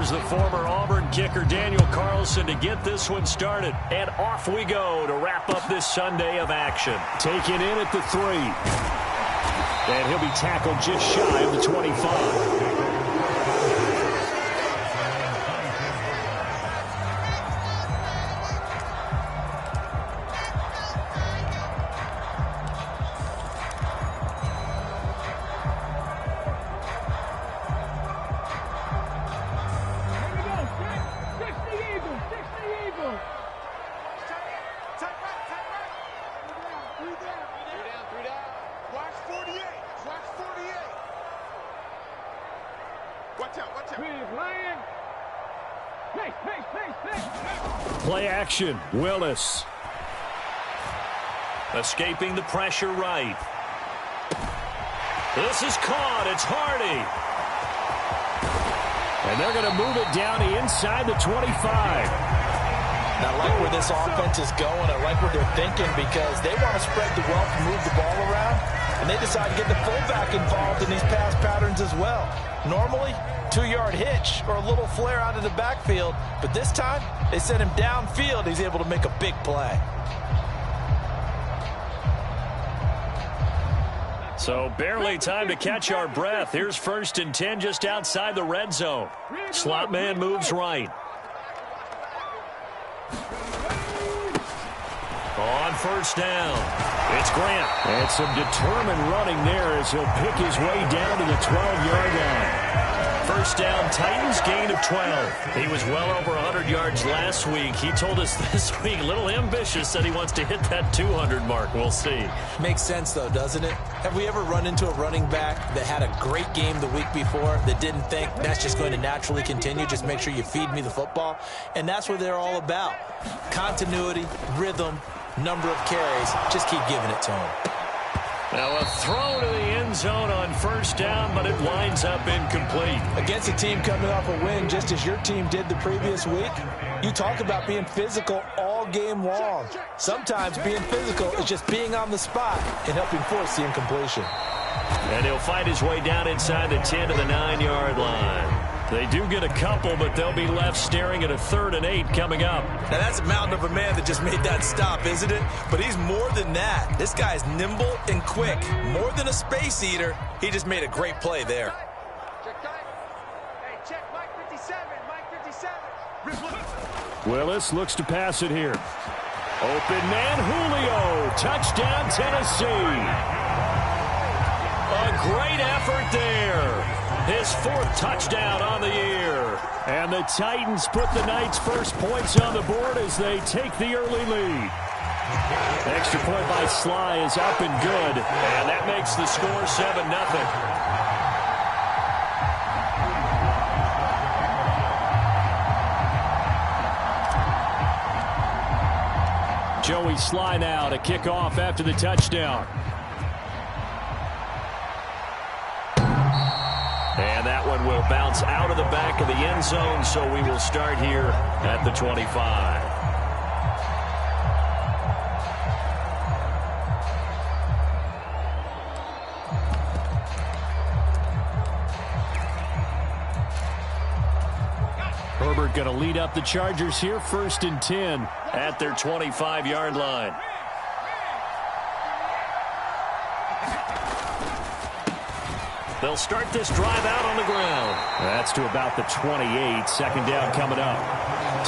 Here's the former Auburn kicker Daniel Carlson to get this one started. And off we go to wrap up this Sunday of action. Taken in at the 3. And he'll be tackled just shy of the 25. Play action, Willis. Escaping the pressure right. This is caught. It's Hardy. And they're going to move it down inside the 25. I like where this offense is going. I like what they're thinking because they want to spread the wealth and move the ball around. And they decide to get the fullback involved in these pass patterns as well. Normally, 2-yard hitch or a little flare out of the backfield. But this time, they sent him downfield. He's able to make a big play. So barely time to catch our breath. Here's 1st and 10 just outside the red zone. Slot man moves right. On 1st down, it's Grant. And some determined running there as he'll pick his way down to the 12-yard line. 1st down, Titans gain of 12. He was well over 100 yards last week. He told us this week, a little ambitious, said he wants to hit that 200 mark. We'll see. Makes sense, though, doesn't it? Have we ever run into a running back that had a great game the week before that didn't think that's just going to naturally continue? Just make sure you feed me the football. And that's what they're all about. Continuity, rhythm, number of carries. Just keep giving it to him. Now a throw to the end zone on 1st down, but it winds up incomplete. Against a team coming off a win just as your team did the previous week, you talk about being physical all game long. Sometimes being physical is just being on the spot and helping force the incompletion. And he'll fight his way down inside the 10 to the 9-yard line. They do get a couple, but they'll be left staring at a 3rd and 8 coming up. Now, that's a mountain of a man that just made that stop, isn't it? But he's more than that. This guy's nimble and quick. More than a space eater, he just made a great play there. Check Mike 57, Mike 57. Willis looks to pass it here. Open man, Julio. Touchdown, Tennessee. A great effort there. His 4th touchdown on the year. And the Titans put the Knights' first points on the board as they take the early lead. Extra point by Sly is up and good. And that makes the score 7-0. Joey Sly now to kick off after the touchdown. And that one will bounce out of the back of the end zone, so we will start here at the 25. Herbert going to lead up the Chargers here, 1st and 10 at their 25-yard line. They'll start this drive out on the ground. That's to about the 28. 2nd down coming up.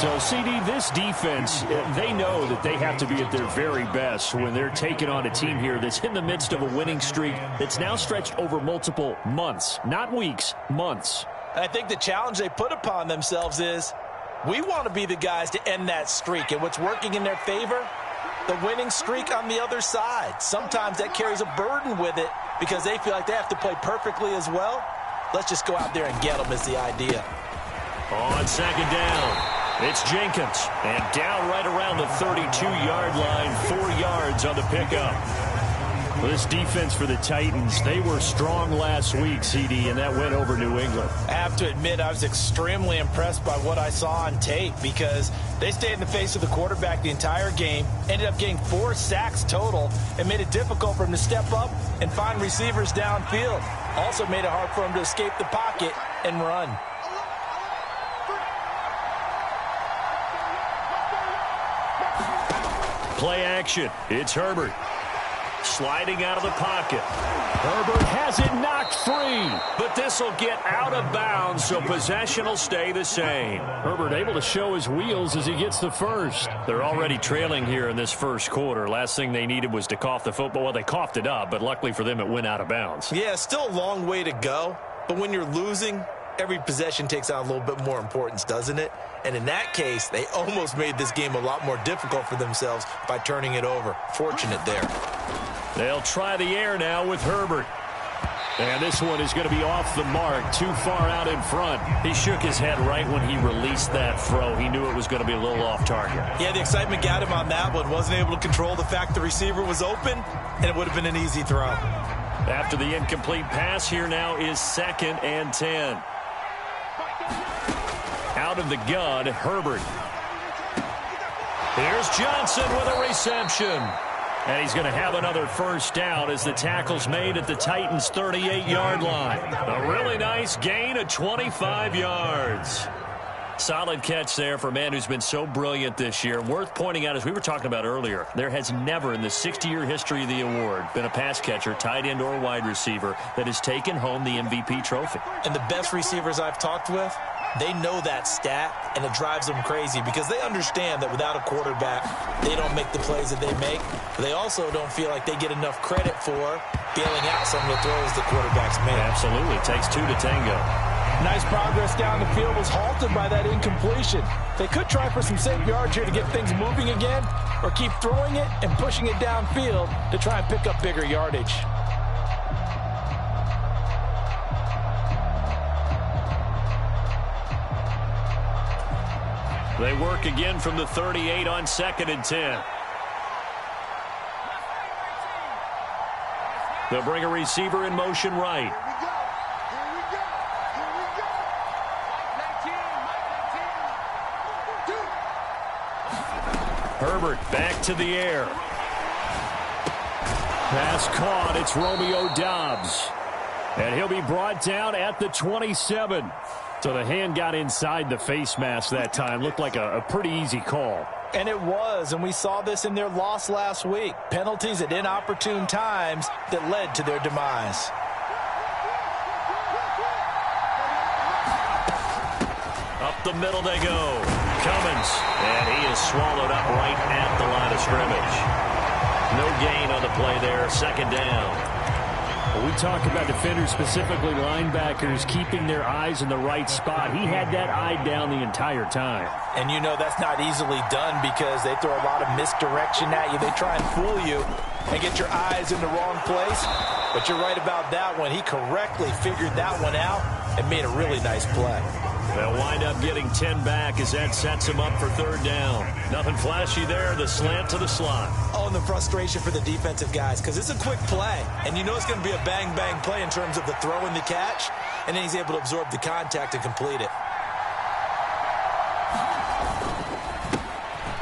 So, CD, this defense, they know that they have to be at their very best when they're taking on a team here that's in the midst of a winning streak that's now stretched over multiple months. Not weeks, months. I think the challenge they put upon themselves is we want to be the guys to end that streak. And what's working in their favor? The winning streak on the other side. Sometimes that carries a burden with it because they feel like they have to play perfectly as well. Let's just go out there and get them is the idea. On 2nd down, it's Jenkins. And down right around the 32-yard line, 4 yards on the pickup. Well, this defense for the Titans, they were strong last week, CD, and that went over New England. I have to admit, I was extremely impressed by what I saw on tape because they stayed in the face of the quarterback the entire game, ended up getting 4 sacks total, and made it difficult for him to step up and find receivers downfield. Also made it hard for him to escape the pocket and run. play action. It's Herbert. Sliding out of the pocket. Herbert has it knocked free. But this will get out of bounds, so possession will stay the same. Herbert able to show his wheels as he gets the first. They're already trailing here in this first quarter. Last thing they needed was to cough the football. Well, they coughed it up, but luckily for them, it went out of bounds. Yeah, still a long way to go. But when you're losing, every possession takes on a little bit more importance, doesn't it? And in that case, they almost made this game a lot more difficult for themselves by turning it over. Fortunate there. They'll try the air now with Herbert. And this one is going to be off the mark, too far out in front. He shook his head right when he released that throw. He knew it was going to be a little off target. Yeah, the excitement got him on that one. Wasn't able to control the fact the receiver was open, and it would have been an easy throw. After the incomplete pass, here now is 2nd and 10. Out of the gun, Herbert. Here's Johnson with a reception. And he's going to have another first down as the tackle's made at the Titans' 38-yard line. A really nice gain of 25 yards. Solid catch there for a man who's been so brilliant this year. Worth pointing out, as we were talking about earlier, there has never in the 60-year history of the award been a pass catcher, tight end, or wide receiver that has taken home the MVP trophy. And the best receivers I've talked with, they know that stat, and it drives them crazy because they understand that without a quarterback, they don't make the plays that they make. But they also don't feel like they get enough credit for bailing out some of the throws the quarterbacks make. Absolutely. It takes two to tango. Nice progress down the field was halted by that incompletion. They could try for some safe yards here to get things moving again, or keep throwing it and pushing it downfield to try and pick up bigger yardage. They work again from the 38 on 2nd and 10. They'll bring a receiver in motion right. Herbert back to the air. Pass caught. It's Romeo Doubs. And he'll be brought down at the 27. So the hand got inside the face mask that time. Looked like a pretty easy call. And it was, and we saw this in their loss last week. Penalties at inopportune times that led to their demise. Up the middle they go. Cummins, and he is swallowed up right at the line of scrimmage. No gain on the play there, 2nd down. We talk about defenders, specifically linebackers, keeping their eyes in the right spot. He had that eye down the entire time. And you know that's not easily done because they throw a lot of misdirection at you. They try and fool you and get your eyes in the wrong place. But you're right about that one. He correctly figured that one out and made a really nice play. They'll wind up getting 10 back as that sets him up for 3rd down. Nothing flashy there, the slant to the slot. Oh, and the frustration for the defensive guys because it's a quick play. And you know it's going to be a bang-bang play in terms of the throw and the catch. And then he's able to absorb the contact and complete it.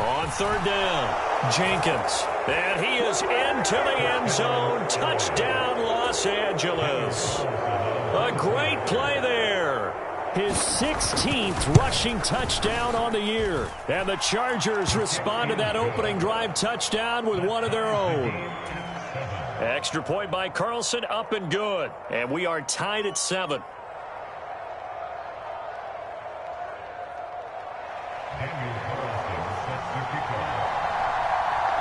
On 3rd down, Jenkins. And he is into the end zone. Touchdown, Los Angeles. A great play there. His 16th rushing touchdown on the year. And the Chargers respond to that opening drive touchdown with one of their own. Extra point by Carlson, up and good. And we are tied at 7.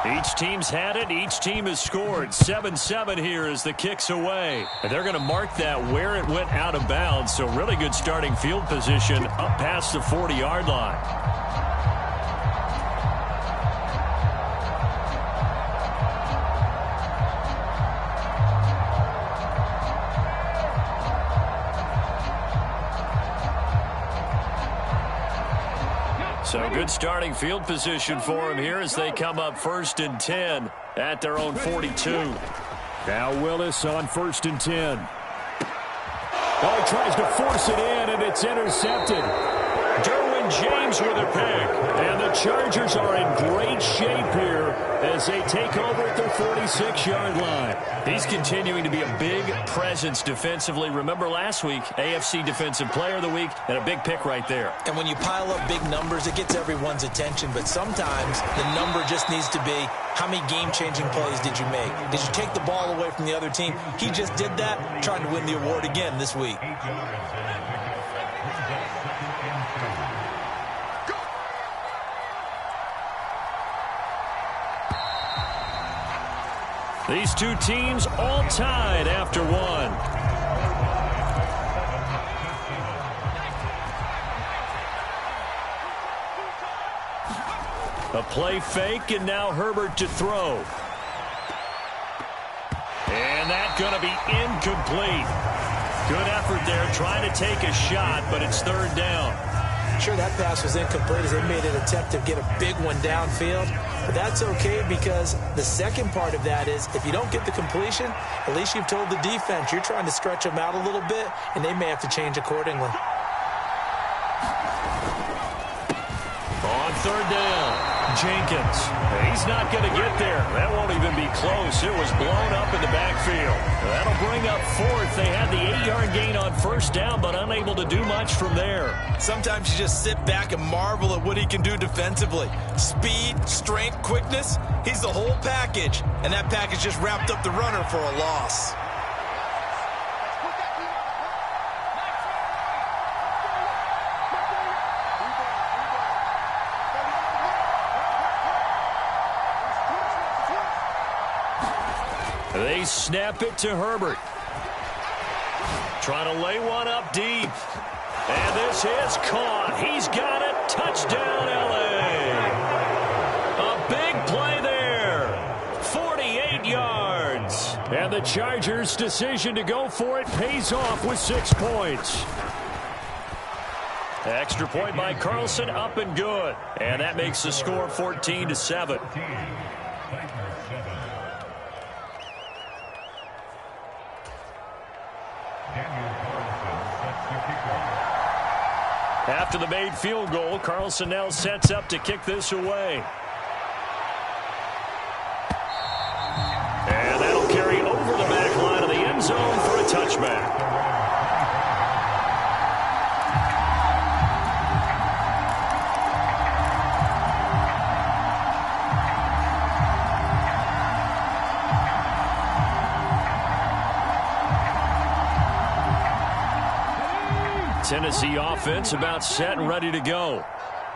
Each team's had it. Each team has scored. 7-7 here as the kick's away. And they're going to mark that where it went out of bounds. So really good starting field position up past the 40-yard line. So good starting field position for them here as they come up 1st and 10 at their own 42. Now Willis on 1st and 10. Oh, he tries to force it in, and it's intercepted. Derwin James with a pick. And the Chargers are in great shape here as they take over at their 46-yard line. He's continuing to be a big presence defensively. Remember last week, AFC Defensive Player of the Week, and a big pick right there. And when you pile up big numbers, it gets everyone's attention. But sometimes the number just needs to be, how many game-changing plays did you make? Did you take the ball away from the other team? He just did that, trying to win the award again this week. These two teams all tied after one. A play fake, and now Herbert to throw. And that's going to be incomplete. Good effort there, trying to take a shot, but it's third down. Sure, that pass was incomplete as they made an attempt to get a big one downfield. But that's okay because the second part of that is if you don't get the completion, at least you've told the defense you're trying to stretch them out a little bit, and they may have to change accordingly. On third down, Jenkins. He's not going to get there. That won't even be close. It was blown up in the backfield. That'll bring up fourth. They had the 8-yard gain on first down, but unable to do much from there. Sometimes you just sit back and marvel at what he can do defensively. Speed, strength, quickness, he's the whole package. And that package just wrapped up the runner for a loss. They snap it to Herbert. Trying to lay one up deep. And this is caught. He's got it. Touchdown, L.A. A big play there. 48 yards. And the Chargers' decision to go for it pays off with 6 points. Extra point by Carlson, up and good. And that makes the score 14-7. After the made field goal, Carlson now sets up to kick this away. And that'll carry over the back line of the end zone for a touchback. Tennessee offense about set and ready to go.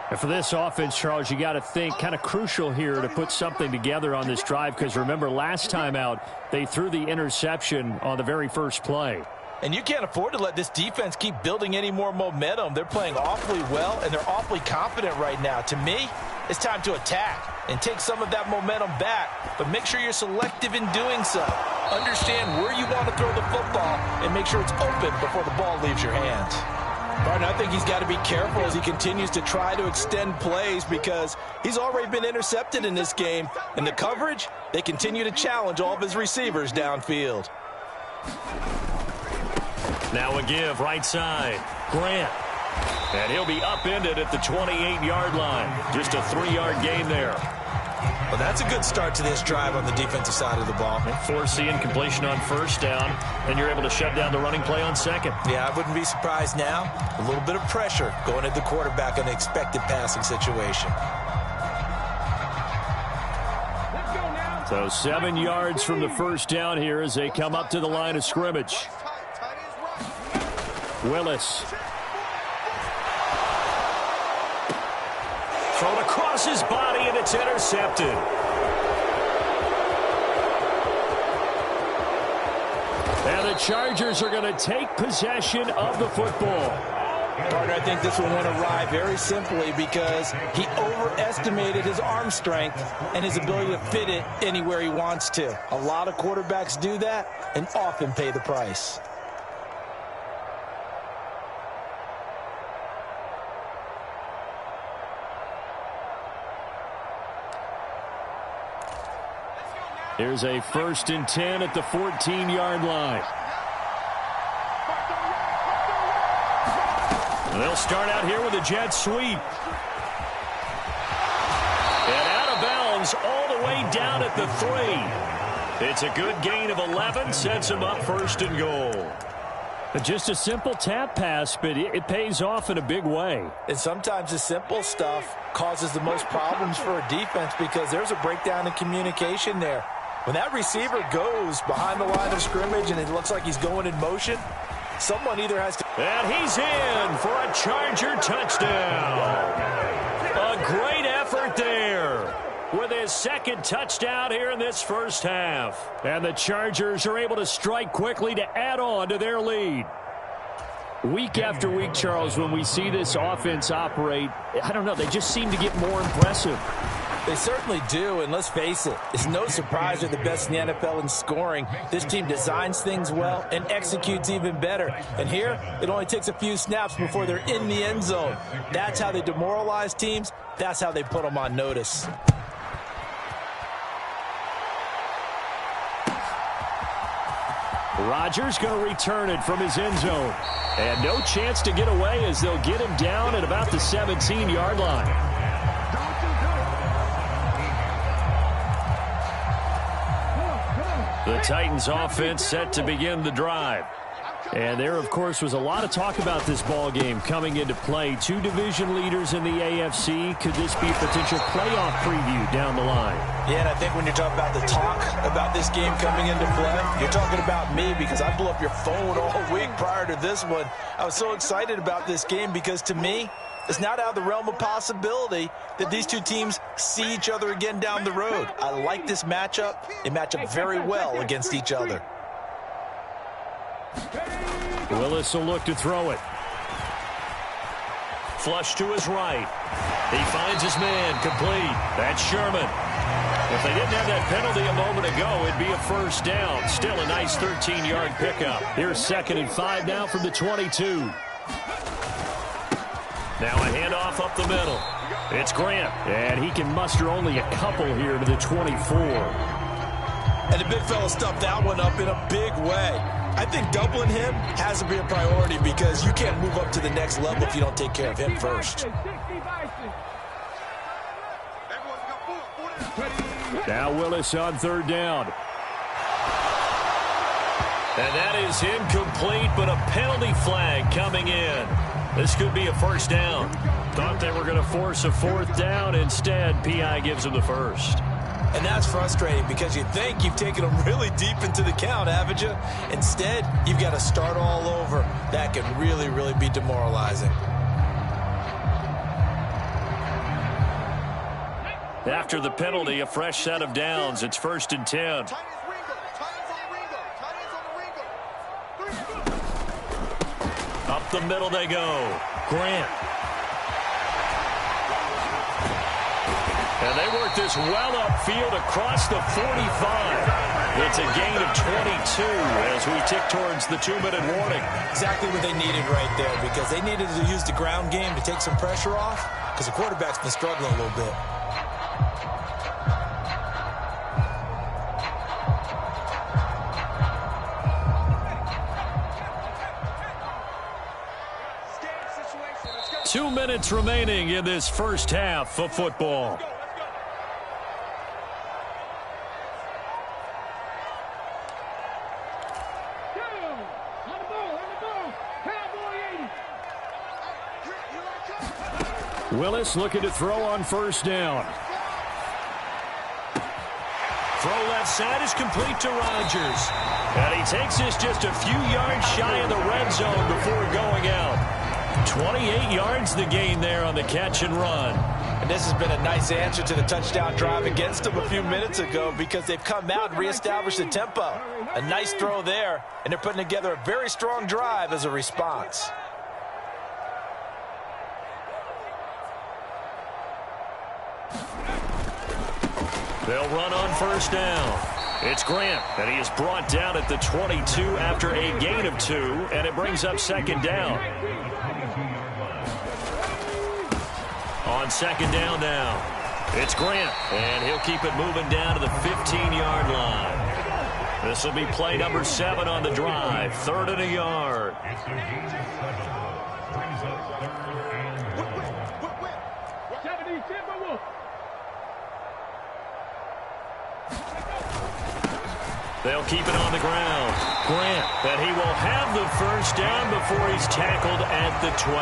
And for this offense, Charles, you got to think kind of crucial here to put something together on this drive because remember last time out they threw the interception on the very first play. And you can't afford to let this defense keep building any more momentum. They're playing awfully well, and they're awfully confident right now. To me, it's time to attack and take some of that momentum back, but make sure you're selective in doing so. Understand where you want to throw the football and make sure it's open before the ball leaves your hands. Martin, I think he's got to be careful as he continues to try to extend plays because he's already been intercepted in this game. And the coverage, they continue to challenge all of his receivers downfield. Now a give right side. Grant. And he'll be upended at the 28-yard line. Just a 3-yard gain there. Well, that's a good start to this drive on the defensive side of the ball. Forcing completion on first down, and you're able to shut down the running play on second. Yeah, I wouldn't be surprised now. A little bit of pressure going at the quarterback on the expected passing situation. So 7 yards from the first down here as they come up to the line of scrimmage. Willis. Thrown across his body, and it's intercepted. And the Chargers are going to take possession of the football. Partner, I think this one went awry very simply because he overestimated his arm strength and his ability to fit it anywhere he wants to. A lot of quarterbacks do that and often pay the price. Here's a 1st and 10 at the 14-yard line. They'll start out here with a jet sweep. And out of bounds all the way down at the 3. It's a good gain of 11, sets him up first and goal. Just a simple tap pass, but it pays off in a big way. And sometimes the simple stuff causes the most problems for a defense because there's a breakdown in communication there. When that receiver goes behind the line of scrimmage and it looks like he's going in motion, someone either has to... And he's in for a Charger touchdown. A great effort there with his second touchdown here in this first half. And the Chargers are able to strike quickly to add on to their lead. Week after week, Charles, when we see this offense operate, I don't know, they just seem to get more impressive. They certainly do, and let's face it, it's no surprise they're the best in the NFL in scoring. This team designs things well and executes even better. And here, it only takes a few snaps before they're in the end zone. That's how they demoralize teams. That's how they put them on notice. Rodgers going to return it from his end zone. And no chance to get away as they'll get him down at about the 17-yard line. The Titans offense set to begin the drive. And there, of course, was a lot of talk about this ball game coming into play. Two division leaders in the AFC. Could this be a potential playoff preview down the line? Yeah, and I think when you're talking about the talk about this game coming into play, you're talking about me because I blew up your phone all week prior to this one. I was so excited about this game because, to me, it's not out of the realm of possibility that these two teams see each other again down the road. I like this matchup. They match up very well against each other. Willis will look to throw it. Flush to his right. He finds his man complete. That's Sherman. If they didn't have that penalty a moment ago, it'd be a first down. Still a nice 13-yard pickup. Here's 2nd and 5 now from the 22. Now a handoff up the middle. It's Grant. And he can muster only a couple here to the 24. And the big fella stuffed that one up in a big way. I think doubling him has to be a priority because you can't move up to the next level if you don't take care of him first. Now Willis on 3rd down. And that is incomplete, but a penalty flag coming in. This could be a first down. Thought they were going to force a 4th down. Instead, P.I. gives them the first. And that's frustrating because you think you've taken them really deep into the count, haven't you? Instead, you've got to start all over. That can really, really be demoralizing. After the penalty, a fresh set of downs. It's 1st and 10. Up the middle they go. Grant. And they work this well upfield across the 45. It's a gain of 22 as we tick towards the 2-minute warning. Exactly what they needed right there because they needed to use the ground game to take some pressure off because the quarterback's been struggling a little bit. Two minutes remaining in this first half of football. Willis looking to throw on 1st down. Throw left side is complete to Rodgers. And he takes this just a few yards shy of the red zone before going out. 28 yards the gain there on the catch and run. And this has been a nice answer to the touchdown drive against them a few minutes ago because they've come out and reestablished the tempo. A nice throw there, and they're putting together a very strong drive as a response. They'll run on 1st down. It's Grant, and he is brought down at the 22 after a gain of 2, and it brings up 2nd down. On 2nd down now, it's Grant, and he'll keep it moving down to the 15-yard line. This will be play number 7 on the drive, 3rd and a yard. They'll keep it on the ground. Grant, and he will have the first down before he's tackled at the 12.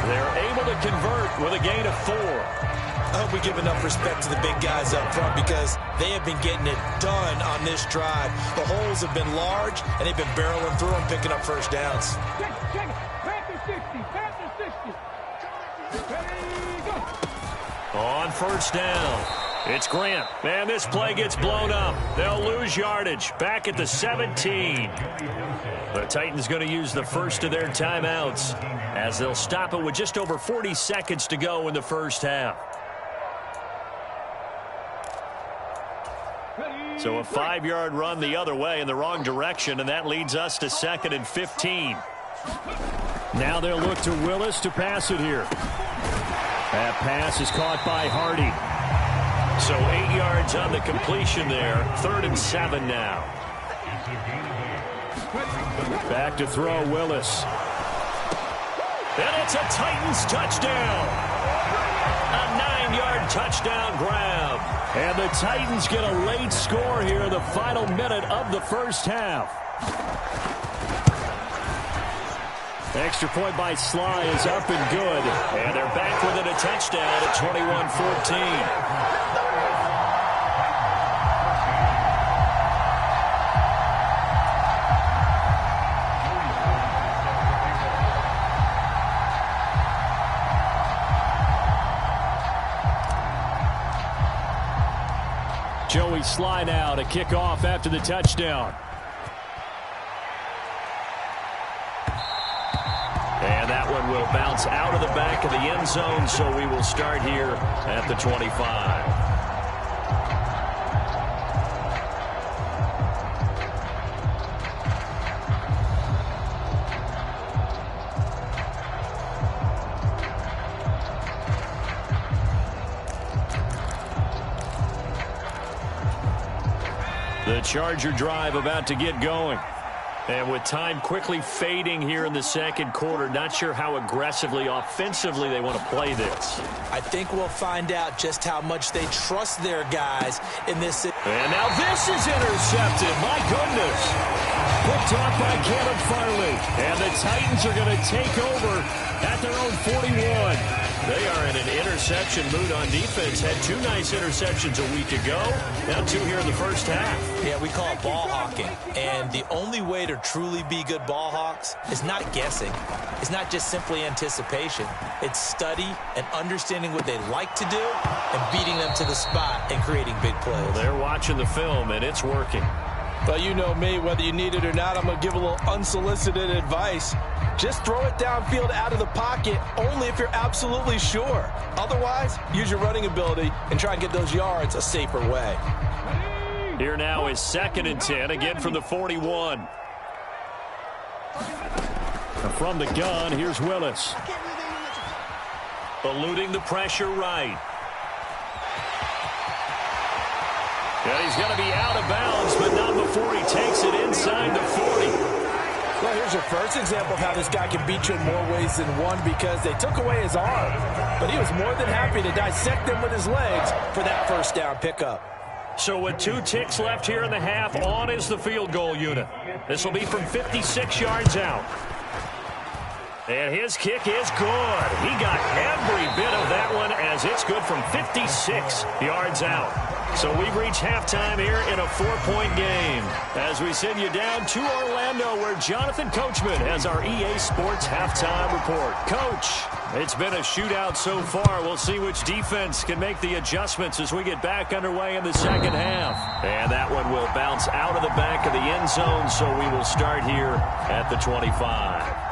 They're able to convert with a gain of 4. I hope we give enough respect to the big guys up front because they have been getting it done on this drive. The holes have been large, and they've been barreling through and picking up first downs. On first down, it's Grant. And this play gets blown up. They'll lose yardage back at the 17. The Titans going to use the first of their timeouts as they'll stop it with just over 40 seconds to go in the first half. So a 5-yard run the other way in the wrong direction, and that leads us to 2nd and 15. Now they'll look to Willis to pass it here. That pass is caught by Hardy. So 8 yards on the completion there. 3rd and 7 now. Back to throw Willis. And it's a Titans touchdown. A 9-yard touchdown grab. And the Titans get a late score here in the final minute of the first half. Extra point by Sly is up and good. And they're back within a touchdown at 21-14. Joey Sly now to kick off after the touchdown. And that one will bounce out of the back of the end zone, so we will start here at the 25. The Charger drive about to get going. And with time quickly fading here in the second quarter, not sure how aggressively, offensively they want to play this. I think we'll find out just how much they trust their guys in this. And now this is intercepted. My goodness. Picked off by Caleb Farley. And the Titans are going to take over at their own 41. They are in an interception mood on defense. Had 2 nice interceptions a week ago. Now 2 here in the first half. Yeah, we call it ball hawking. And the only way to truly be good ball hawks is not guessing. It's not just simply anticipation. It's study and understanding what they like to do and beating them to the spot and creating big plays. Well, they're watching the film, and it's working. But you know me, whether you need it or not, I'm going to give a little unsolicited advice. Just throw it downfield out of the pocket only if you're absolutely sure. Otherwise, use your running ability and try and get those yards a safer way. Here now is 2nd and 10, again from the 41. From the gun, here's Willis. Eluding the pressure right. And he's going to be out of bounds, but not before he takes it inside the 40. Well, here's your first example of how this guy can beat you in more ways than one because they took away his arm. But he was more than happy to dissect them with his legs for that first down pickup. So with 2 ticks left here in the half, on is the field goal unit. This will be from 56 yards out. And his kick is good. He got every bit of that one as it's good from 56 yards out. So we've reached halftime here in a 4-point game as we send you down to Orlando where Jonathan Coachman has our EA Sports halftime report. Coach, it's been a shootout so far. We'll see which defense can make the adjustments as we get back underway in the second half. And that one will bounce out of the back of the end zone, so we will start here at the 25.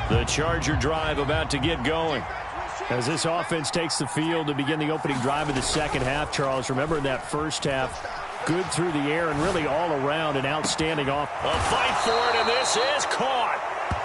The Charger drive about to get going. As this offense takes the field to begin the opening drive of the second half, Charles, remember in that first half, good through the air and really all around an outstanding off. A fight for it, and this is caught.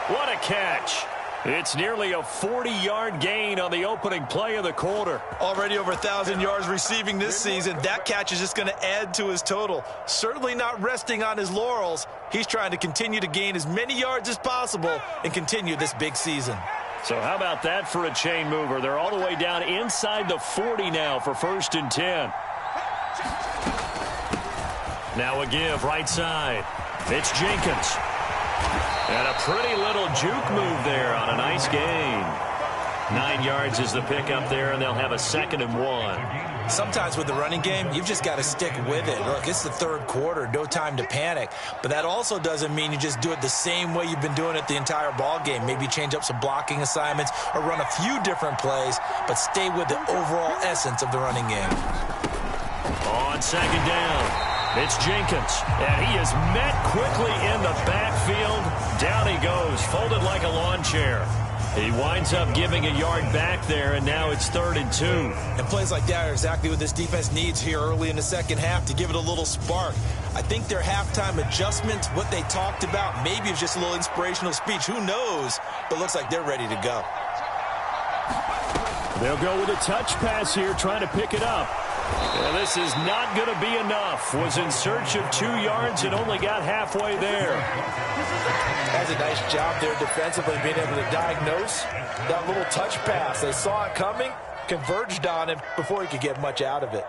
What a catch. It's nearly a 40-yard gain on the opening play of the quarter. Already over 1,000 yards receiving this season. That catch is just going to add to his total. Certainly not resting on his laurels. He's trying to continue to gain as many yards as possible and continue this big season. So how about that for a chain mover? They're all the way down inside the 40 now for 1st and 10. Now a give right side. It's Jenkins. And a pretty little juke move there on a nice gain. 9 yards is the pickup there, and they'll have a 2nd and 1. Sometimes with the running game, you've just got to stick with it. Look, it's the third quarter, no time to panic. But that also doesn't mean you just do it the same way you've been doing it the entire ball game. Maybe change up some blocking assignments or run a few different plays, but stay with the overall essence of the running game. On 2nd down. It's Jenkins, and he is met quickly in the backfield. Down he goes, folded like a lawn chair. He winds up giving a yard back there, and now it's 3rd and 2. And plays like that are exactly what this defense needs here early in the second half to give it a little spark. I think their halftime adjustment, what they talked about, maybe it's just a little inspirational speech. Who knows? But looks like they're ready to go. They'll go with a touch pass here, trying to pick it up. Well, this is not going to be enough. Was in search of 2 yards and only got halfway there. Has a nice job there defensively, being able to diagnose that little touch pass. They saw it coming, converged on him before he could get much out of it.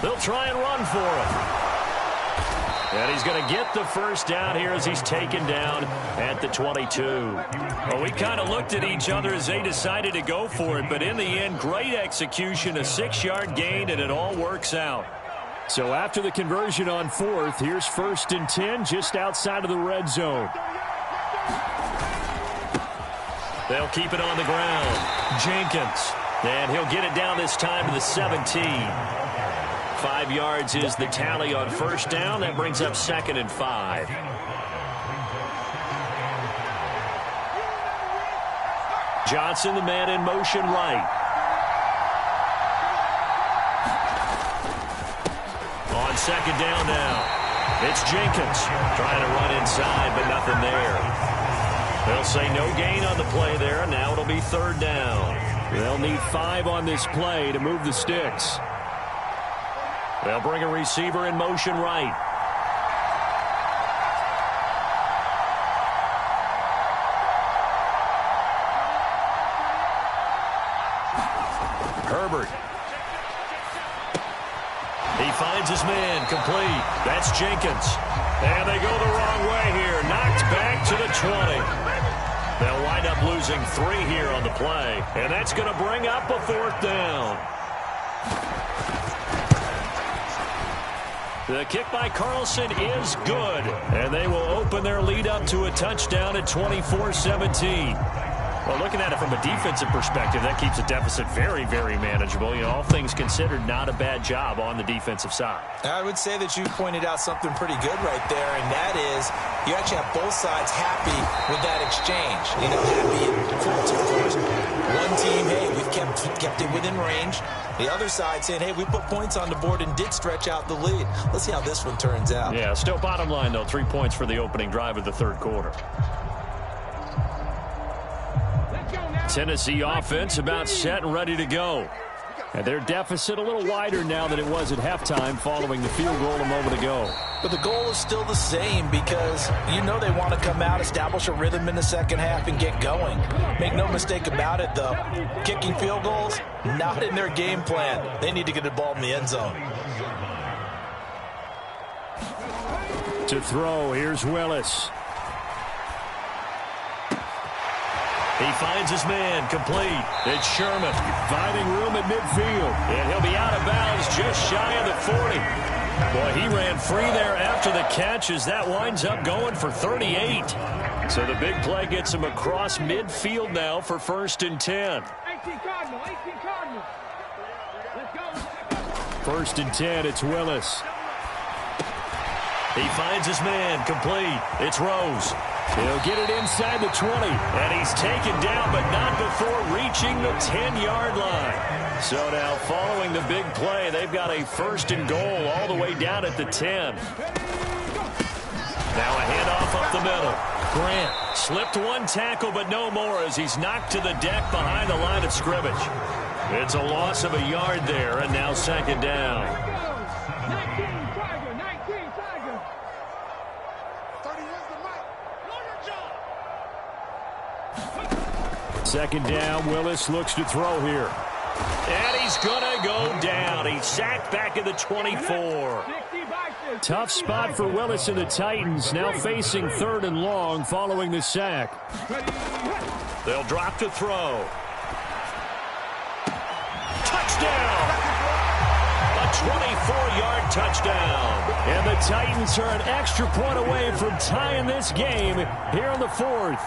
They'll try and run for him. And he's going to get the first down here as he's taken down at the 22. Well, we kind of looked at each other as they decided to go for it, but in the end, great execution, a 6-yard gain, and it all works out. So after the conversion on 4th, here's 1st and 10 just outside of the red zone. They'll keep it on the ground. Jenkins. And he'll get it down this time to the 17. 5 yards is the tally on 1st down. That brings up 2nd and 5. Johnson, the man in motion right. On 2nd down now. It's Jenkins trying to run inside, but nothing there. They'll say no gain on the play there. Now it'll be 3rd down. They'll need 5 on this play to move the sticks. They'll bring a receiver in motion right. Herbert. He finds his man complete. That's Jenkins. And they go the wrong way here. Knocked back to the 20. They'll wind up losing 3 here on the play. And that's going to bring up a 4th down. The kick by Carlson is good. And they will open their lead up to a touchdown at 24-17. Well, looking at it from a defensive perspective, that keeps the deficit very, very manageable. You know, all things considered, not a bad job on the defensive side. I would say that you pointed out something pretty good right there, and that is you actually have both sides happy with that exchange. You know, happy in full 2 quarters. One team, hey, we've kept it within range. The other side saying, hey, we put points on the board and did stretch out the lead. Let's see how this one turns out. Yeah, still bottom line, though, 3 points for the opening drive of the 3rd quarter. Tennessee offense about set and ready to go. And their deficit a little wider now than it was at halftime following the field goal a moment ago. But the goal is still the same because you know they want to come out, establish a rhythm in the second half, and get going. Make no mistake about it, though. Kicking field goals, not in their game plan. They need to get the ball in the end zone. To throw, here's Willis. He finds his man complete. It's Sherman. Finding room at midfield. And he'll be out of bounds just shy of the 40. Boy, he ran free there after the catch as that winds up going for 38. So the big play gets him across midfield now for 1st and 10. 18 Cardinal. Let's go. 1st and 10, it's Willis. He finds his man, complete. It's Rose. He'll get it inside the 20, and he's taken down, but not before reaching the 10-yard line. So now, following the big play, they've got a 1st and goal all the way down at the 10. Now a handoff up the middle. Grant slipped one tackle, but no more as he's knocked to the deck behind the line of scrimmage. It's a loss of a yard there, and now 2nd down. 19 Tiger. 31's the mic. Know your job. 2nd down, Willis looks to throw here. And he's going to go down. He's sacked back at the 24. Tough spot for Willis and the Titans, now facing 3rd and long following the sack. They'll drop to throw. Touchdown! A 24-yard touchdown. And the Titans are an extra point away from tying this game here in the 4th.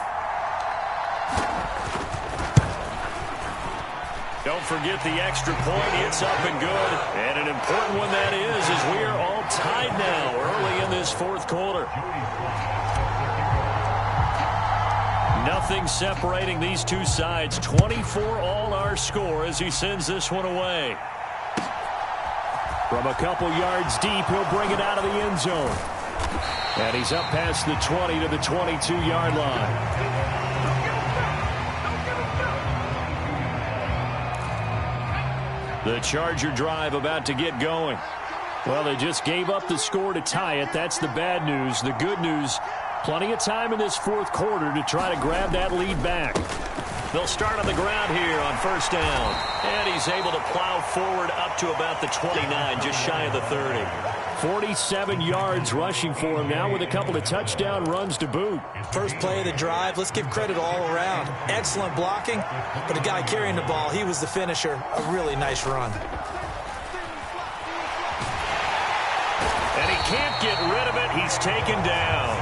Don't forget the extra point. It's up and good. And an important one that is, as we are all tied now early in this 4th quarter. Nothing separating these two sides. 24 all our score as he sends this one away. From a couple yards deep, he'll bring it out of the end zone. And he's up past the 20 to the 22-yard line. The Charger drive about to get going. Well, they just gave up the score to tie it. That's the bad news. The good news, plenty of time in this 4th quarter to try to grab that lead back. They'll start on the ground here on 1st down. And he's able to plow forward up to about the 29, just shy of the 30. 47 yards rushing for him now with a couple of touchdown runs to boot. First play of the drive, let's give credit all around. Excellent blocking, but the guy carrying the ball, he was the finisher. A really nice run. And he can't get rid of it. He's taken down.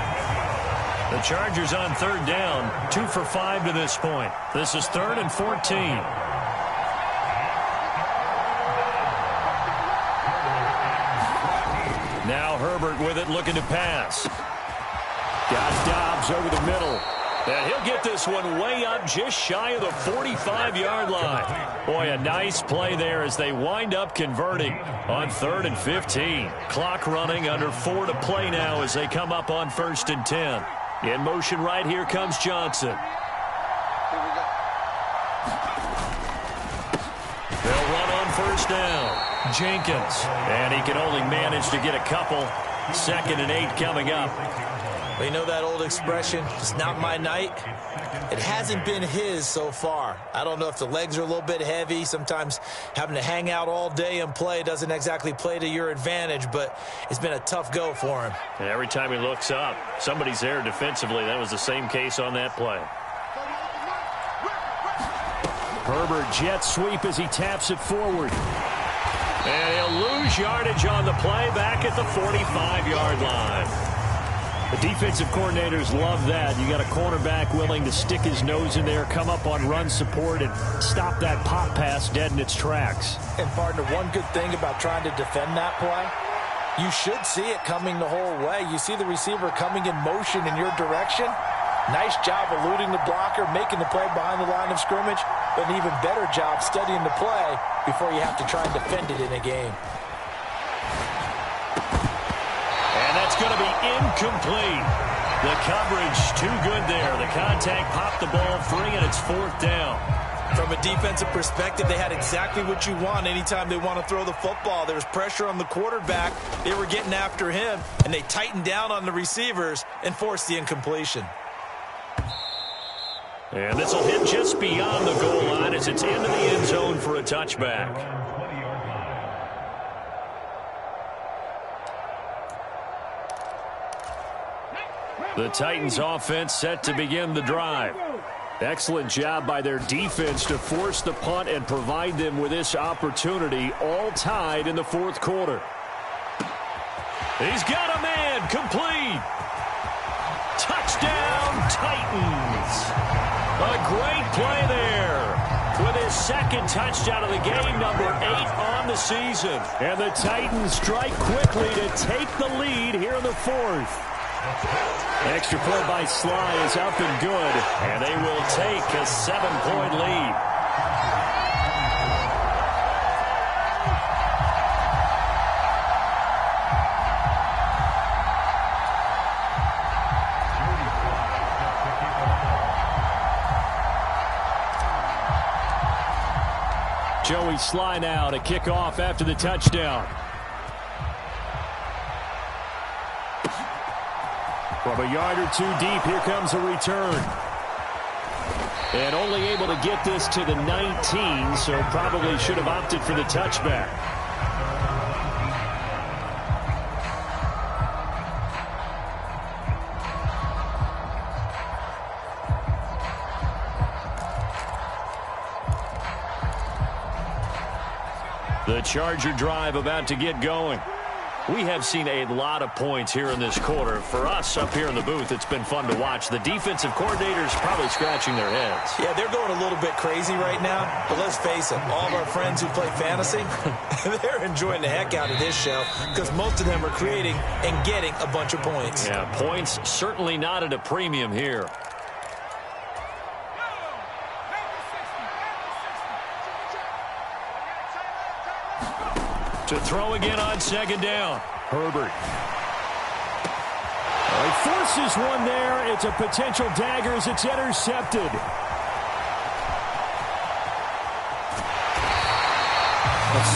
The Chargers on 3rd down, 2 for 5 to this point. This is 3rd and 14. Now Herbert with it, looking to pass. Got Dobbs over the middle. And he'll get this one way up just shy of the 45-yard line. Boy, a nice play there as they wind up converting on 3rd and 15. Clock running, under 4 to play now as they come up on 1st and 10. In motion right here comes Johnson. They'll run on 1st down. Jenkins. And he can only manage to get a couple. 2nd and 8 coming up. Well, you know that old expression, it's not my night? It hasn't been his so far. I don't know if the legs are a little bit heavy. Sometimes having to hang out all day and play doesn't exactly play to your advantage, but it's been a tough go for him. And every time he looks up, somebody's there defensively. That was the same case on that play. Herbert jet sweep as he taps it forward. And he'll lose yardage on the play back at the 45-yard line. The defensive coordinators love that. You got a cornerback willing to stick his nose in there, come up on run support, and stop that pop pass dead in its tracks. And, partner, one good thing about trying to defend that play, you should see it coming the whole way. You see the receiver coming in motion in your direction. Nice job eluding the blocker, making the play behind the line of scrimmage, but an even better job studying the play before you have to try and defend it in a game. And that's going to be incomplete. The coverage too good there. The contact popped the ball free, and it's 4th down. From a defensive perspective, they had exactly what you want anytime they want to throw the football. There was pressure on the quarterback. They were getting after him, and they tightened down on the receivers and forced the incompletion. And this will hit just beyond the goal line as it's into the end zone for a touchback. The Titans offense set to begin the drive. Excellent job by their defense to force the punt and provide them with this opportunity, all tied in the 4th quarter. He's got a man, complete. Touchdown, Titans. A great play there. With his second touchdown of the game, number 8 on the season. And the Titans strike quickly to take the lead here in the 4th. Extra point by Sly is up and good. And they will take a 7-point lead. Joey Sly now to kick off after the touchdown. From a yard or 2 deep, here comes a return. And only able to get this to the 19, so probably should have opted for the touchback. The Charger drive about to get going. We have seen a lot of points here in this quarter. For us up here in the booth, it's been fun to watch. The defensive coordinators probably scratching their heads. Yeah, they're going a little bit crazy right now. But let's face it, all of our friends who play fantasy, they're enjoying the heck out of this show because most of them are creating and getting a bunch of points. Yeah, points certainly not at a premium here. To throw again on second down. Herbert. He forces one there. It's a potential dagger as it's intercepted.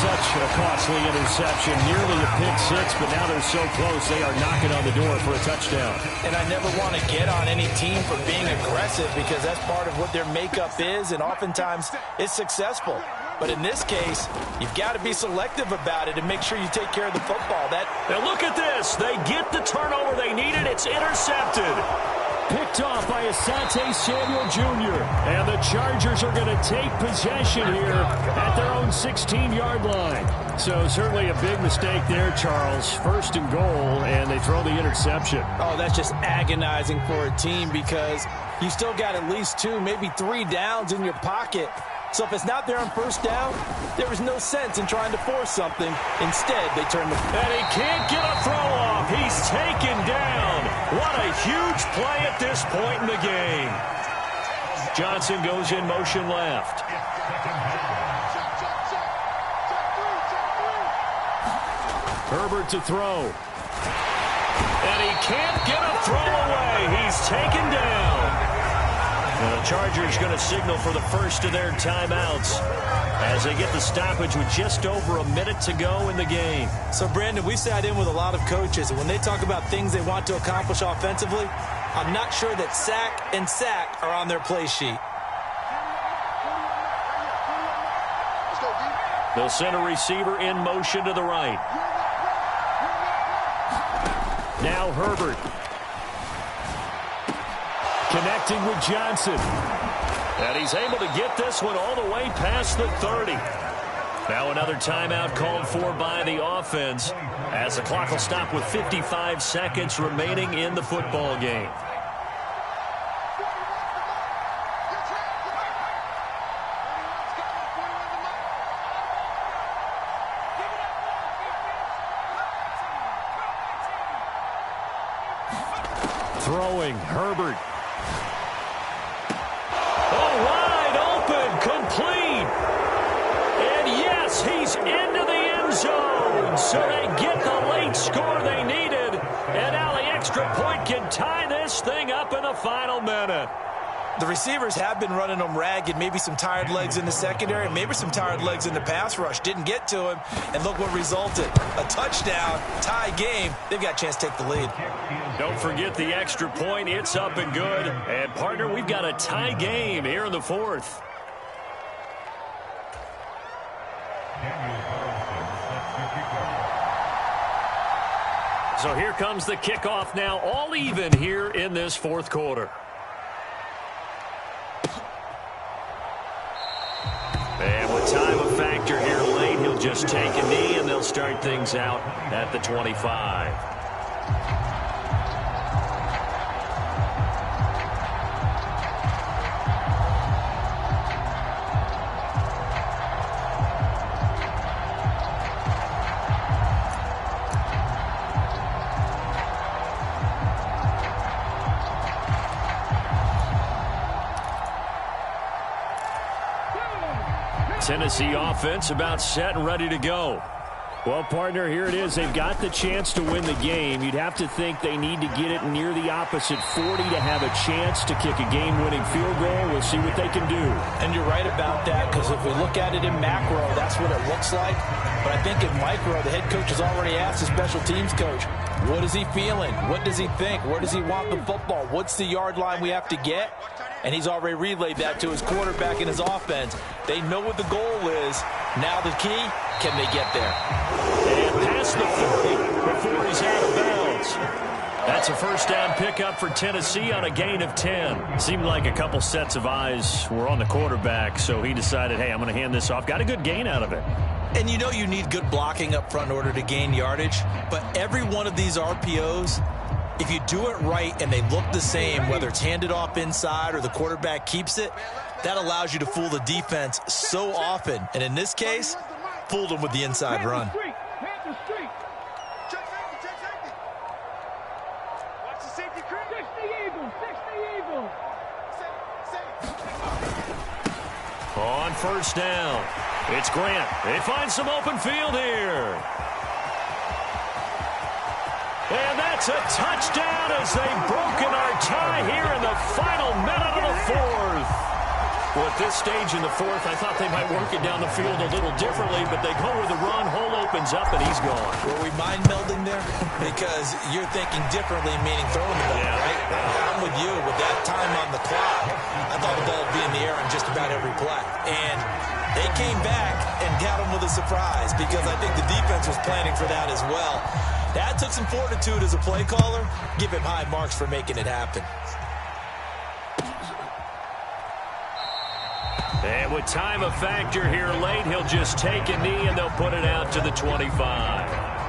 Such a costly interception. Nearly a pick six, but now they're so close they are knocking on the door for a touchdown. And I never want to get on any team for being aggressive because that's part of what their makeup is, and oftentimes it's successful. But in this case, you've got to be selective about it and make sure you take care of the football. Now look at this. They get the turnover they needed. It's intercepted. Picked off by Asante Samuel Jr. And the Chargers are going to take possession here at their own 16-yard line. So certainly a big mistake there, Charles. First and goal, and they throw the interception. Oh, that's just agonizing for a team because you still got at least 2, maybe 3 downs in your pocket. So if it's not there on first down, there is no sense in trying to force something. Instead, they turn the... And he can't get a throw off. He's taken down. What a huge play at this point in the game. Johnson goes in motion left. Herbert to throw. And he can't get a throw away. He's taken down. And the Chargers going to signal for the first of their timeouts as they get the stoppage with just over a minute to go in the game. So, Brandon, we sat in with a lot of coaches, and when they talk about things they want to accomplish offensively, I'm not sure that sack and sack are on their play sheet. They'll send a receiver in motion to the right. Now Herbert. Connecting with Johnson. And he's able to get this one all the way past the 30. Now another timeout called for by the offense as the clock will stop with 55 seconds remaining in the football game. Throwing, Herbert. Wide open, complete. And yes, he's into the end zone. So they get the late score they needed. And now the extra point can tie this thing up in the final minute. The receivers have been running them ragged. Maybe some tired legs in the secondary, maybe some tired legs in the pass rush. Didn't get to him, and look what resulted. A touchdown, tie game. They've got a chance to take the lead. Don't forget the extra point. It's up and good. And, partner, we've got a tie game here in the 4th. So here comes the kickoff now, all even here in this 4th quarter. And with time a factor here late, he'll just take a knee, and they'll start things out at the 25. Tennessee offense about set and ready to go. Well, partner, here it is. They've got the chance to win the game. You'd have to think they need to get it near the opposite 40 to have a chance to kick a game-winning field goal. We'll see what they can do. And you're right about that, because if we look at it in macro, that's what it looks like. But I think in micro, the head coach has already asked the special teams coach, what is he feeling? What does he think? Where does he want the football? What's the yard line we have to get? And he's already relayed that to his quarterback and his offense. They know what the goal is. Now the key, can they get there? And past the 40 before he's out of bounds. That's a first down pickup for Tennessee on a gain of 10. Seemed like a couple sets of eyes were on the quarterback, so he decided, hey, I'm going to hand this off. Got a good gain out of it. And you know you need good blocking up front in order to gain yardage, but every one of these RPOs, if you do it right and they look the same, whether it's handed off inside or the quarterback keeps it, that allows you to fool the defense so often. And in this case, fooled them with the inside run. Panther street. Check safety. Watch the safety creep. 60 Eagles. 60 Eagles. On first down, it's Grant. They find some open field here. And that's a touchdown as they've broken our tie here in the final minute of the fourth. Well, at this stage in the fourth, I thought they might work it down the field a little differently, but they go with the run. Hole opens up, and he's gone. Were we mind melding there? Because you're thinking differently, meaning throwing the ball, right? I'm with you. With that time on the clock, I thought the ball would be in the air on just about every play. And they came back and got him with a surprise, because I think the defense was planning for that as well. That took some fortitude as a play caller. Give him high marks for making it happen. And with time a factor here late, he'll just take a knee and they'll put it out to the 25.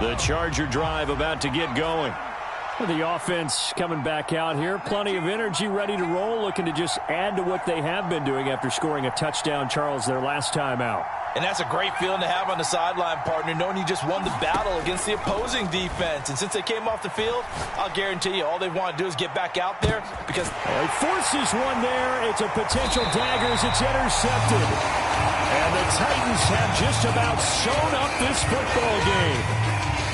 The Charger drive about to get going. The offense coming back out here. Plenty of energy, ready to roll, looking to just add to what they have been doing after scoring a touchdown, Charles, their last time out. And that's a great feeling to have on the sideline, partner, knowing you just won the battle against the opposing defense. And since they came off the field, I'll guarantee you all they want to do is get back out there because... He forces one there. It's a potential dagger as it's intercepted. And the Titans have just about sewn up this football game.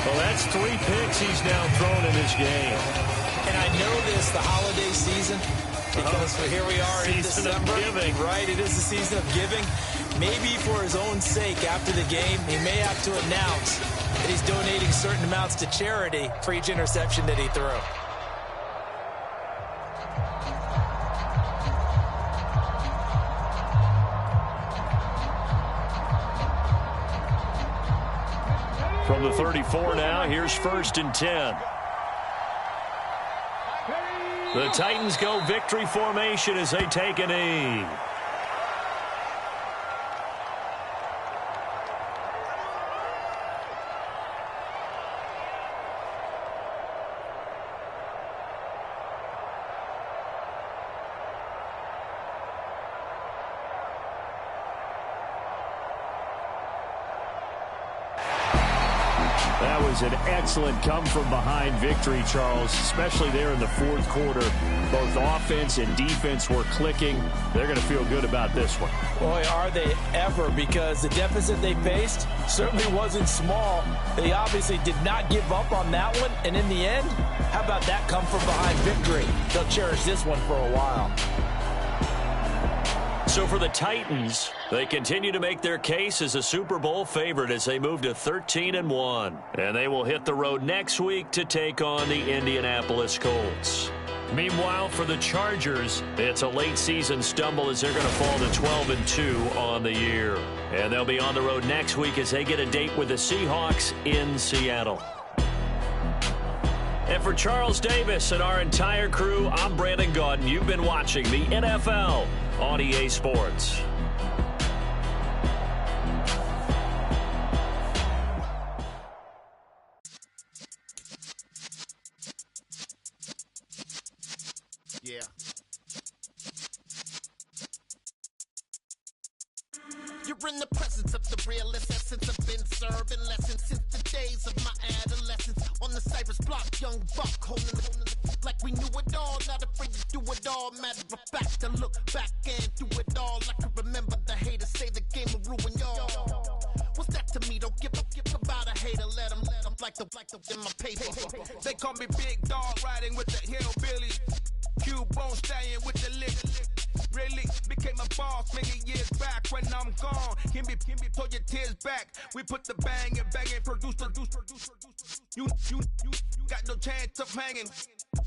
Well, that's 3 picks he's now thrown in this game. And I know this, the holiday season, because here we are in December. Giving. Right, it is the season of giving. Maybe for his own sake after the game, he may have to announce that he's donating certain amounts to charity for each interception that he threw. From the 34 now, here's 1st and 10. The Titans go victory formation as they take a knee. That was an excellent come-from-behind victory, Charles, especially there in the fourth quarter. Both offense and defense were clicking. They're going to feel good about this one. Boy, are they ever, because the deficit they faced certainly wasn't small. They obviously did not give up on that one, and in the end, how about that come-from-behind victory? They'll cherish this one for a while. So for the Titans, they continue to make their case as a Super Bowl favorite as they move to 13-1. And they will hit the road next week to take on the Indianapolis Colts. Meanwhile, for the Chargers, it's a late season stumble as they're going to fall to 12-2 on the year. And they'll be on the road next week as they get a date with the Seahawks in Seattle. And for Charles Davis and our entire crew, I'm Brandon Gaudin. You've been watching the NFL on EA Sports. Yeah. You're in the presence of the realest essence. I've been serving lessons since the days of my adolescence. On the Cypress block, young buck, holding like we knew it all. Not afraid to do it all. Matter of fact, to look back and do it all. I can remember the haters say the game will ruin y'all. What's that to me? Don't give about a hater. Let them like the in my paper. They call me Big Dog, riding with the hillbilly. Q-Bone stallion with the lick. Really became a boss many years back. When I'm gone, can be pull your tears back. We put the bang and produce. You got no chance of hanging.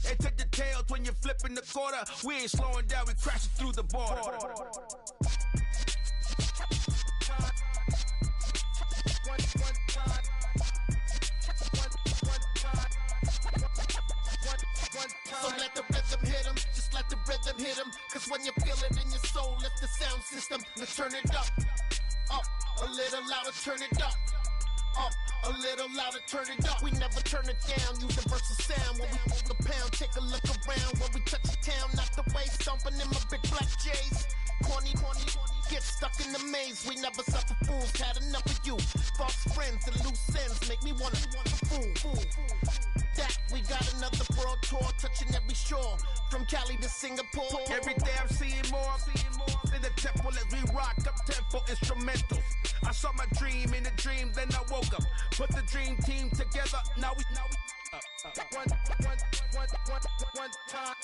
They take the tails when you're flipping the quarter. We ain't slowing down, we crashing through the border. So let the rhythm hit him, just let the rhythm hit him. Cause when you feel it in your soul, lift the sound system. Let's turn it up, a little louder, turn it up, a little louder, turn it up. We never turn it down, universal sound. When we move the pound, take a look around. When we touch the town, not the way, stomping in my big black J's. Corny, get stuck in the maze. We never suffer fools, had enough of you. False friends and loose ends make me wanna fool. That we got another world tour, touching every shore, from Cali to Singapore. Every day I'm seeing more in the temple as we rock up tempo instrumentals. I saw my dream in a dream, then I woke up. Put the dream team together. Now we one time.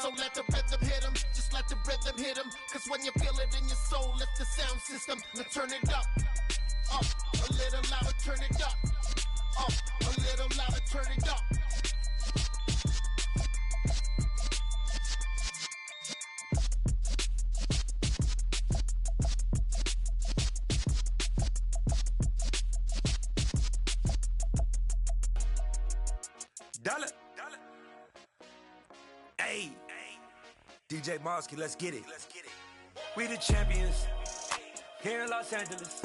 So let the rhythm hit him, just let the rhythm hit him. Cause when you feel it in your soul, lift the sound system. Now turn it up, a little louder, turn it up, a little louder, turn it up. Dollar. Hey, DJ Mosky, let's get it. We the champions here in Los Angeles.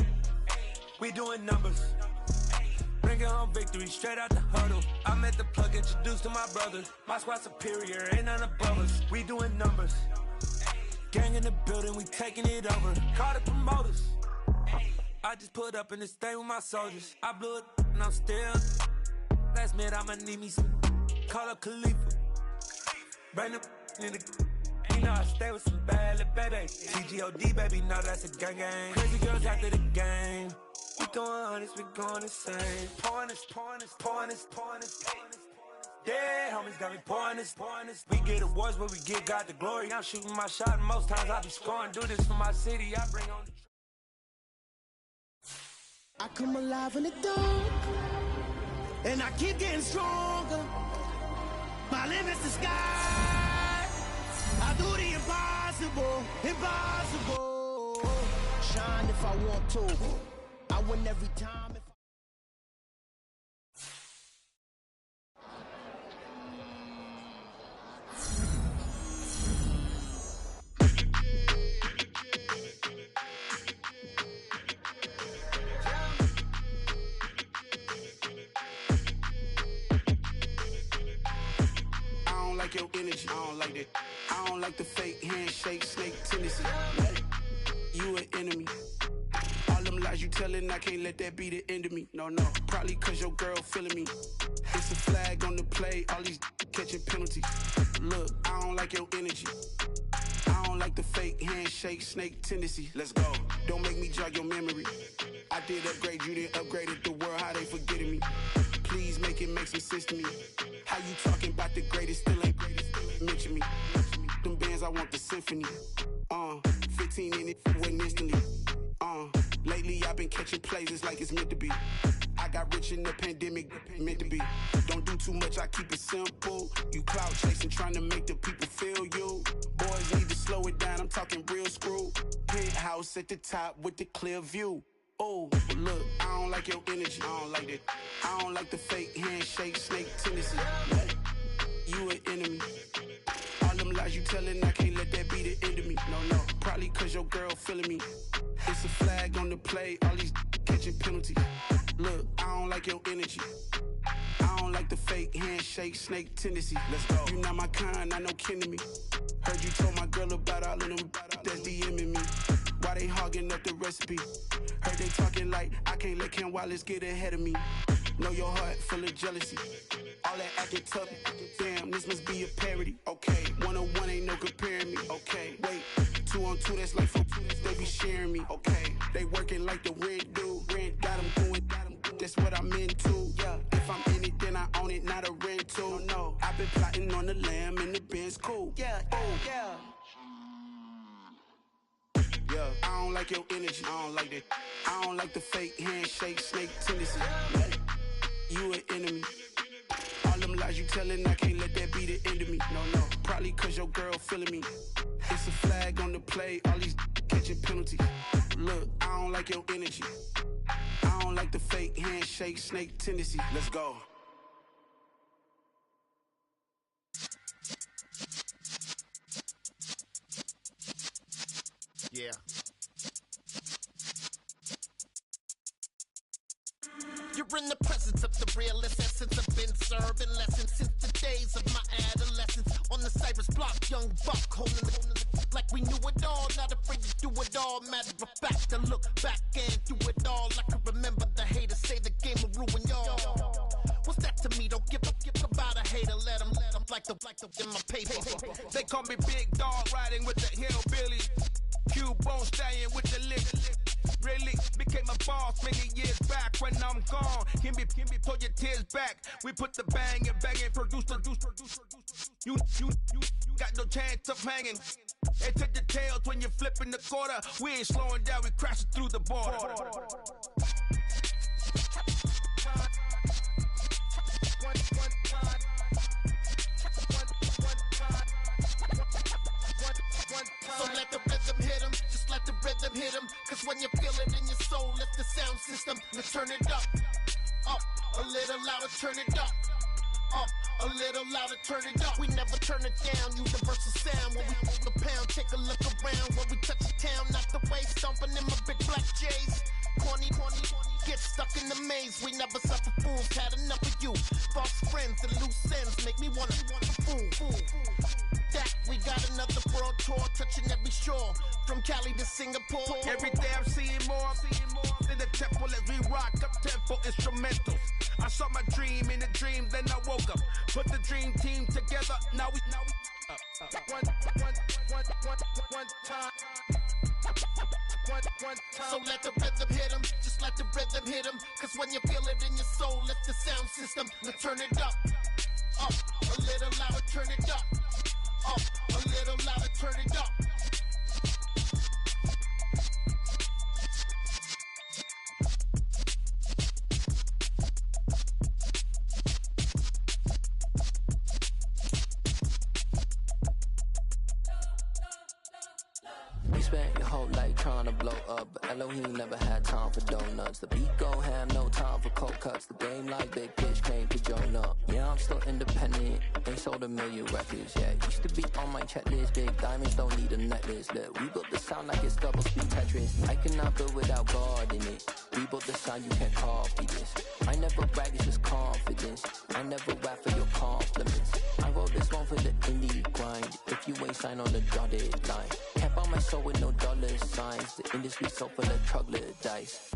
We doing numbers. Bringing home victory straight out the huddle. I'm at the plug, introduced to my brothers. My squad superior, ain't none above us. We doing numbers. Gang in the building, we taking it over. Call the promoters. I just put up in this thing with my soldiers. I blew it and I'm still. Last minute, I'ma need me some. Call up Khalifa. Bring them in the. You know I stay with some bad little baby. TGOD, baby, no, that's a gang gang. Crazy girls after the game. We going honest, we going insane. Pouring this. Yeah, homies got me pouring this. We get awards, but we get God the glory. I'm shooting my shot, and most times I be scoring. Do this for my city, I bring on the. I come alive in the dark, and I keep getting stronger. My limit's the sky. I do the impossible. Shine if I want to. I win every time. Your energy, I don't like that. I don't like the fake handshake, snake tendency. You an enemy. All them lies you telling, I can't let that be the end of me. No, probably cause your girl feeling me. It's a flag on the play, all these catching penalties. Look, I don't like your energy. I don't like the fake handshake, snake tendency. Let's go. Don't make me jog your memory. I did upgrade, you didn't upgrade it. The world, how they forgetting me. Please make some sense to me. How you talking about the greatest, still ain't greatest, mention me. Them bands, I want the symphony. 15 in it, went instantly. Lately I've been catching plays, it's like it's meant to be. I got rich in the pandemic, meant to be. Don't do too much, I keep it simple. You clout chasing, trying to make the people feel you. Boys need to slow it down, I'm talking real screw. Penthouse at the top with the clear view. Oh, look, I don't like your energy, I don't like that. I don't like the fake handshake, snake tendency. You an enemy. All them lies you telling, I can't let that be the end of me. No, probably cause your girl feeling me. It's a flag on the play, all these catching penalties. Look, I don't like your energy. I don't like the fake fake handshake, snake tendency. Let's go. You not my kind, I know kin to me. Heard you told my girl about all of them that's DMing me. Why they hogging up the recipe? Heard they talking like I can't let Ken Wallace get ahead of me. Know your heart full of jealousy. All that acting tough. Damn, this must be a parody. Okay, 101 ain't no comparing me. Okay, wait, 2 on 2, that's like 4. They be sharing me. Okay, they working like the rent dude. Rent got them going. That's what I'm into. Yeah, if I'm in it, then I own it, not a rental. No, I've been plotting on the lamb and the Benz cool. Yeah, yeah. Yeah, I don't like your energy. I don't like that. I don't like the fake handshake, snake tendency. You an enemy. All them lies you telling, I can't let that be the end of me. No, probably cause your girl feeling me. It's a flag on the play, all these catching penalties. Look, I don't like your energy. I don't like the fake handshake, snake tendency. Let's go. Yeah. You're in the presence of the realest essence. I've been serving lessons since the days of my adolescence. On the Cypress block, young buck holding the like we knew it all. Not afraid to do it all. Matter of fact, to look back and do it all. I can remember the haters say the game will ruin y'all. What's that to me? Don't give about a hater. Let them like the in my paper. They call me Big Dog, riding with the hillbillies. Q-Bone staying with the lick. Really became a boss many years back. When I'm gone, can be pull your tears back. We put the bang and produce. You got no chance of hanging. They take the tails when you're flipping the quarter. We ain't slowing down, we crashing through the border. So let the rhythm hit him, just let the rhythm hit him. Cause when you feel it in your soul, lift the sound system. Now turn it up, a little louder, turn it up, a little louder, turn it up. We never turn it down, universal sound. When we move the pound, take a look around. When we touch the town, not the way, stomping in my big black J's. Corny, get stuck in the maze. We never suffer fools, had enough of you. False friends and loose ends make me wanna fool. That we got another world tour, touching every shore, from Cali to Singapore. Every day I'm seeing more in the temple as we rock up tempo instrumentals. I saw my dream in a dream, then I woke up. Put the dream team together, now we one time. So let the rhythm hit him, just let the rhythm hit him. Cause when you feel it in your soul, lift the sound system. Now turn it up, a little louder, turn it up, a little louder, turn it up. Spent your whole life trying to blow up, but Elohim never had time for donuts. The beat go ham, no time for cold cuts. The game like Big Pitch came to join up. Yeah, I'm still independent, ain't sold a million records. Yeah, used to be on my checklist. Big diamonds don't need a necklace. Look, we built the sound like it's double speed Tetris. I cannot build without God in it. We built the sound, you can't copy this. I never brag, it's just confidence. I never rap for your compliments. I wrote this one for the indie grind. If you ain't signed on the dotted line, can't buy my soul with no dollar signs. The industry so full of troglodytes.